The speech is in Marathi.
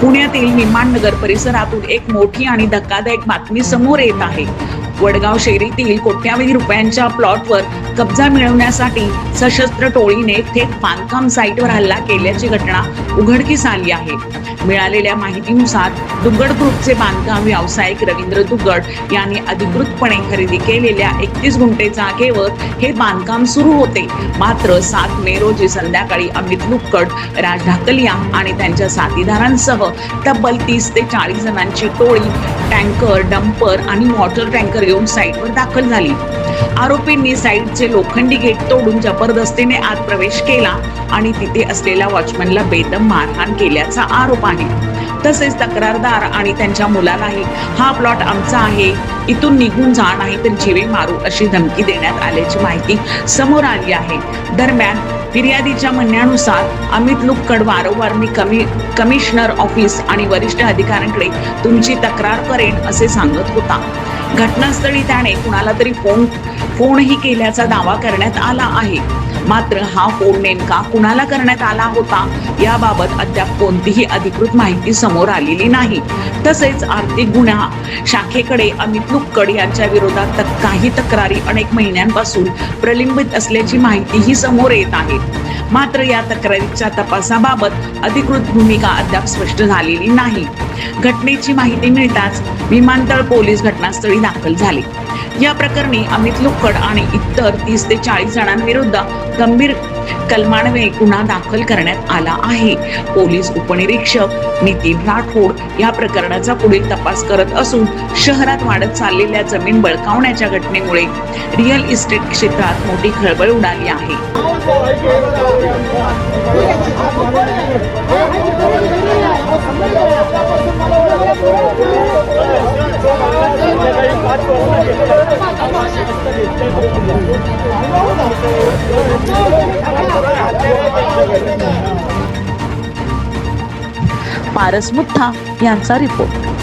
पुण्यातील विमाननगर परिसरातून एक मोठी आणि धक्कादायक बातमी समोर येत आहे। वडगाव शहरीतील कोट्यावधी रुपयांच्या प्लॉटवर कब्जा मिळवण्यासाठी सशस्त्र टोळीने थेट बांधकाम साईटवर हल्ला केल्याची घटना उघडकीस आली आहे। मिळालेल्या माहितीनुसार दुग्गड ग्रुपचे बांधकाम व्यावसायिक रवींद्र दुग्गड यांनी अधिकृतपणे खरेदी केलेल्या 31 गुंठे जागेवर हे बांधकाम सुरू होते। मात्र 7 मे रोजी संध्याकाळी अमित लुक्कड, राज ढाकलिया आणि त्यांच्या साथीदारांसह तब्बल 30 ते 40 जणांची टोळी टँकर, डंपर आणि वॉटर टँकर घेऊन साईटवर दाखल झाली। आरोपींनी साईटचे लोखंडी गेट तोडून जबरदस्तीने आत प्रवेश केला आणि तिथे असलेल्या वॉचमनला बेदम मारहाण केल्याचा आरोप आहे। तसेच तक्रारदार आणि त्यांच्या मुलालाही हा प्लॉट आमचा आहे, इथून निघून जा नाही तर जीवे मारू अशी धमकी देण्यात आल्याची माहिती समोर आली आहे। दरम्यान फिर्यादीच्या म्हणण्यानुसार अमित लुक्कड वारंवार मी कमिशनर ऑफिस आणि वरिष्ठ अधिकाऱ्यांकडे तुमची तक्रार करेन असे सांगत होता। घटनास्थळी त्याने कुणाला तरी फोनही केल्याचा दावा करण्यात आला आहे। मात्र हा फोन नेमका कुणाला करण्यात आला होता याबाबत अद्याप कोणतीही अधिकृत माहिती समोर आलेली नाही। तसेच आर्थिक गुन्हा शाखेकडे अमित लुक्कड यांच्या विरोधात काही तक्रारी अनेक महिन्यांपासून प्रलंबित असल्याची माहितीही समोर येत आहे। मात्र या तक्रारीच्या तपासाबाबत अधिकृत भूमिका अद्याप स्पष्ट झालेली नाही। घटनेची माहिती मिळताच विमानतळ पोलीस घटनास्थळी दाखल झाले। या प्रकरणी अमित लुक्कड आणि इतर 30 ते 40 जणांविरुद्ध गंभीर कलमान्वये गुन्हा दाखल करण्यात आला आहे। पोलीस उपनिरीक्षक नितीन राठोड या प्रकरणाचा पुढील तपास करत असून शहरात वाढत चाललेल्या जमीन बळकावण्याच्या घटनेमुळे रिअल इस्टेट क्षेत्रात मोठी खळबळ उडाली आहे। पारस मुठ्ठा यांचा रिपोर्ट।